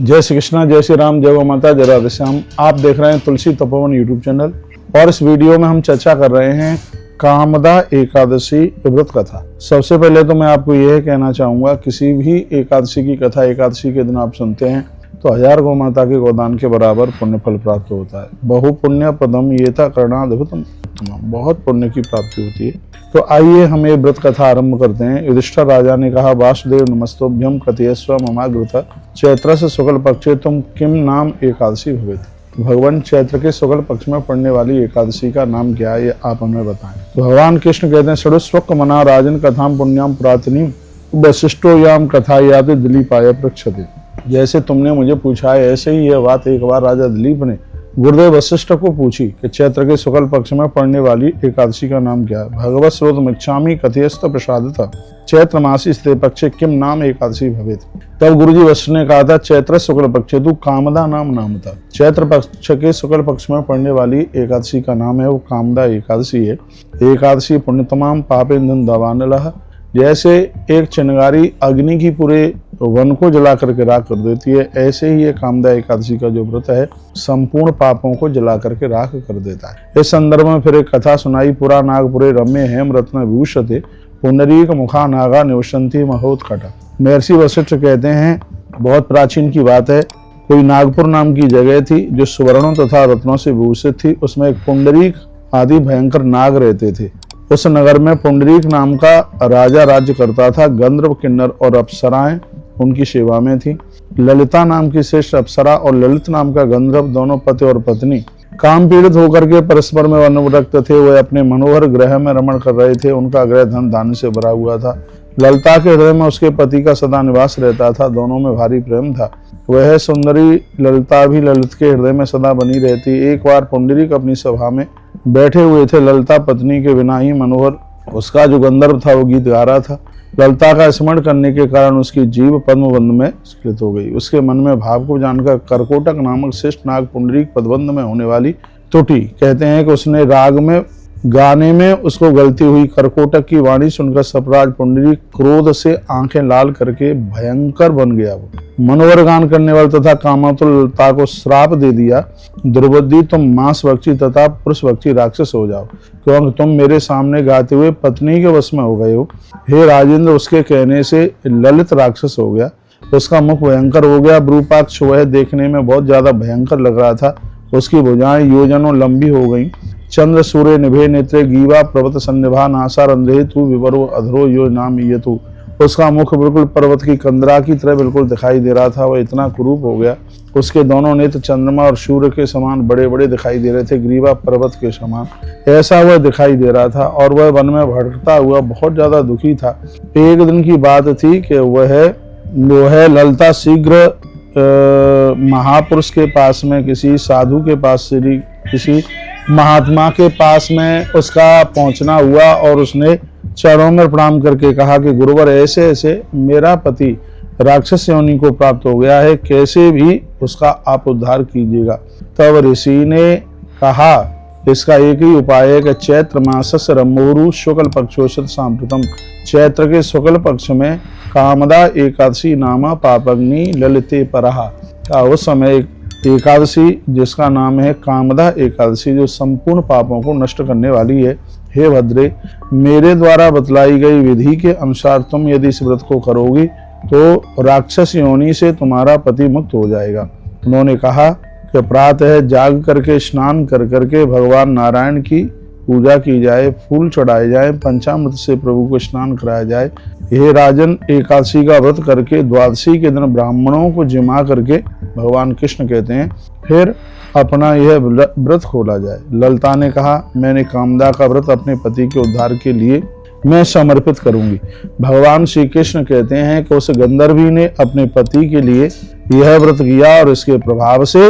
जय श्री कृष्णा, जय श्री राम, जय गौ माता, जय राधे श्याम। आप देख रहे हैं तुलसी तपोवन यूट्यूब चैनल और इस वीडियो में हम चर्चा कर रहे हैं कामदा एकादशी व्रत कथा। सबसे पहले तो मैं आपको यह कहना चाहूंगा, किसी भी एकादशी की कथा एकादशी के दिन आप सुनते हैं तो 1000 गौ माता के गोदान के बराबर पुण्य फल प्राप्त होता है। बहु पुण्य पदम ये था करणाधिपतम, बहुत पुण्य की प्राप्ति होती है। तो आइए हम ये व्रत कथा आरंभ करते हैं। युधिष्ठिर राजा ने कहा, वासुदेव नमस्तोभ्यम कथयस्व ममाग्रत चैत्र से शुक्ल पक्षे तुम किम नाम एकादशी भवेत। भगवान चैत्र के शुक्ल पक्ष में पड़ने वाली एकादशी का नाम क्या है, ये आप हमें बताएं। तो भगवान कृष्ण कहते हैं, षडुस्वक मना राजन कथाम पुण्याम प्रातनी वशिष्ठो याम कथा याद दिलीपाय पृच्छते। जैसे तुमने मुझे पूछा है, ऐसे ही यह बात एक बार राजा दिलीप ने गुरुदेव वशिष्ठ को पूछी कि चैत्र के शुक्ल पक्ष में पड़ने वाली एकादशी का नाम क्या है। भगवत श्रोतमिच्छामि कथयस्त प्रसादित चैत्र मासी स्ते पक्षे किम नाम एकादशी भवेत। तब गुरुजी वशिष्ठ ने कहा था, चैत्र शुक्ल पक्षे तू कामदा नाम था। चैत्र पक्ष के शुक्ल पक्ष में पड़ने वाली एकादशी का नाम है वो कामदा एकादशी है। एकादशी पुण्यतमाम पापेंद्रन दवानलः। जैसे एक चिंगारी अग्नि की पूरे वन को जला करके राख कर देती है, ऐसे ही ये कामदा एकादशी का जो व्रत है संपूर्ण पापों को जला करके राख कर देता है। इस संदर्भ में फिर एक कथा सुनाई, पुरा नागपुरे रम्य हेम रत्न विभूषते पुंडरीक मुखा नागा निवसंती महोत्कट। महर्षि वशिष्ठ कहते हैं, बहुत प्राचीन की बात है, कोई नागपुर नाम की जगह थी जो सुवर्णों तथा रत्नों से विभूषित थी। उसमें एक पुंडरीक आदि भयंकर नाग रहते थे। उस नगर में पुंडरीक नाम का राजा राज्य करता था। गंधर्व, किन्नर और अप्सराएं उनकी सेवा में थी। ललिता नाम की श्रेष्ठ अप्सरा और ललित नाम का गंधर्व, दोनों पति और पत्नी काम पीड़ित होकर के परस्पर में अनुरक्त थे। वे अपने मनोहर ग्रह में रमण कर रहे थे। उनका ग्रह धन धान्य से भरा हुआ था। ललिता के हृदय में उसके पति का सदा निवास रहता था। दोनों में भारी प्रेम था। वह सुंदरी ललिता भी ललित के हृदय में सदा बनी रहती। एक बार पुंडरीक अपनी सभा में बैठे हुए थे। ललिता पत्नी के बिना ही मनोहर उसका जो गंधर्व था वो गीत गा रहा था। ललिता का स्मरण करने के कारण उसकी जीभ पद्मबंध में स्खलित हो गई। उसके मन में भाव को जानकर कर्कोटक नामक श्रेष्ठ नाग पुंडरीक पद्मबंध में होने वाली त्रुटि, कहते हैं कि उसने राग में गाने में उसको गलती हुई। कर्कोटक की वाणी सुनकर सप्राज पुंडरीक क्रोध से आंखें लाल करके भयंकर बन गया। वो मनोहर गान करने वाले तथा कामातुल ललिता को श्राप दे दिया, दुर्बुद्धि तुम मांसभक्षी तथा पुरुषभक्षी राक्षस हो जाओ, क्योंकि तुम मेरे सामने गाते हुए पत्नी के वश में हो गए हो। हे राजेंद्र, उसके कहने से ललित राक्षस हो गया। उसका मुख भयंकर हो गया। ब्रूपाक्ष वह देखने में बहुत ज्यादा भयंकर लग रहा था। उसकी भुजाएं योजनों लंबी हो गईं। चंद्र सूर्य निभे नेत्रे गीवा पर्वत सन्निभा नासा रंध्रे तू विवरो अधरो यो नाम यतु। उसका मुख बिल्कुल पर्वत की कंदरा की तरह बिल्कुल दिखाई दे रहा था। वह इतना कुरूप हो गया। उसके दोनों नेत्र चंद्रमा और सूर्य के समान बड़े बड़े दिखाई दे रहे थे, ग्रीवा पर्वत के समान ऐसा वह दिखाई दे रहा था। और वह वन में भटकता हुआ बहुत ज्यादा दुखी था। एक दिन की बात थी कि वह ललिता शीघ्र महापुरुष के पास में, किसी साधु के पास, किसी महात्मा के पास में उसका पहुंचना हुआ और उसने चरणों में प्रणाम करके कहा कि गुरुवर, ऐसे ऐसे मेरा पति राक्षस योनि को प्राप्त हो गया है, कैसे भी उसका आप उद्धार कीजिएगा। तब ऋषि ने कहा, इसका एक ही उपाय है कि चैत्र मासस रमोरु शुक्ल पक्षोषित सांप्रतम। चैत्र के शुक्ल पक्ष में कामदा एकादशी नामा पापग्नि ललिते परहा का उस समय एकादशी जिसका नाम है कामदा एकादशी, जो संपूर्ण पापों को नष्ट करने वाली है। हे भद्रे, मेरे द्वारा बतलाई गई विधि के अनुसार तुम यदि इस व्रत को करोगी तो राक्षस योनि से तुम्हारा पति मुक्त हो जाएगा। उन्होंने कहा कि प्रातः जाग करके स्नान कर करके भगवान नारायण की पूजा की जाए, फूल चढ़ाए जाए, पंचामृत से प्रभु को स्नान कराया जाए। हे राजन, एकादशी का व्रत करके द्वादशी के दिन ब्राह्मणों को जिमा करके, भगवान कृष्ण कहते हैं, फिर अपना यह व्रत खोला जाए। ललिता ने कहा, मैंने कामदा का व्रत अपने पति के उद्धार के लिए मैं समर्पित करूंगी। भगवान श्री कृष्ण कहते हैं कि उस गंधर्वी ने अपने पति के लिए यह व्रत किया और इसके प्रभाव से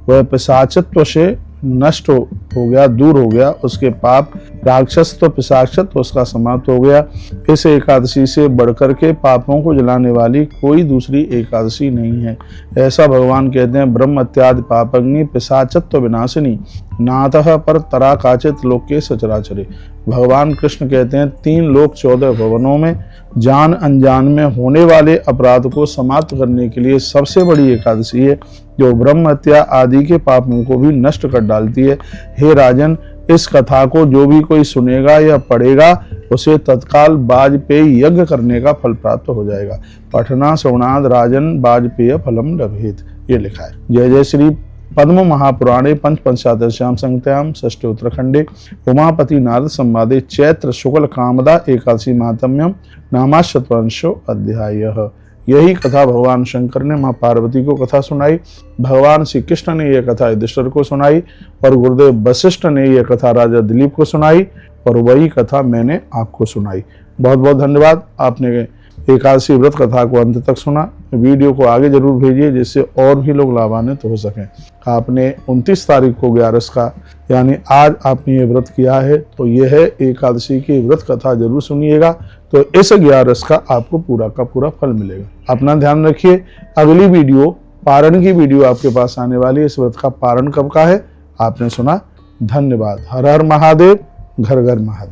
वह पिशाचत्व से नष्ट हो गया, दूर हो गया, उसके पाप राक्षस तो पिशाचत तो उसका समाप्त हो गया। इस एकादशी से बढ़कर के पापों को जलाने वाली कोई दूसरी एकादशी नहीं है। ऐसा भगवान कहते हैं, ब्रह्म इत्यादि पापग्नि पिशाचत्व विनाशिनी नातः पर तरा काचित लोके सचराचरे। भगवान कृष्ण कहते हैं 3 लोक 14 भवनों में जान अनजान में होने वाले अपराध को समाप्त करने के लिए सबसे बड़ी एकादशी है, जो ब्रह्म हत्या आदि के पापों को भी नष्ट कर डालती है। हे राजन, इस कथा को जो भी कोई सुनेगा या पढ़ेगा उसे तत्काल वाजपेयी यज्ञ करने का फल प्राप्त हो जाएगा। पठना श्रवणाद राजन वाजपेय फलम लभेत, ये लिखा है। जय जय श्री पद्म महापुराणे पंचपंचादश्याम संहितायां षष्ठे उत्तरखंडे उमापति नारद संवादे चैत्र शुक्ल कामदा एकादशी महात्म्यम नामाशतवंशो अध्यायः। यही कथा भगवान शंकर ने मां पार्वती को कथा सुनाई, भगवान श्री कृष्ण ने यह कथा युधिष्ठिर को सुनाई और गुरुदेव वशिष्ठ ने यह कथा राजा दिलीप को सुनाई और वही कथा मैंने आपको सुनाई। बहुत बहुत धन्यवाद, आपने एकादशी व्रत कथा को अंत तक सुना। वीडियो को आगे जरूर भेजिए जिससे और भी लोग लाभान्वित हो सकें। आपने 29 तारीख को 11 का यानी आज आपने ये व्रत किया है, तो यह है एकादशी की व्रत कथा जरूर सुनिएगा, तो इस 11 का आपको पूरा का पूरा फल मिलेगा। अपना ध्यान रखिए। अगली वीडियो पारण की वीडियो आपके पास आने वाली है। इस व्रत का पारण कब का है आपने सुना। धन्यवाद। हर हर महादेव, घर घर महादेव।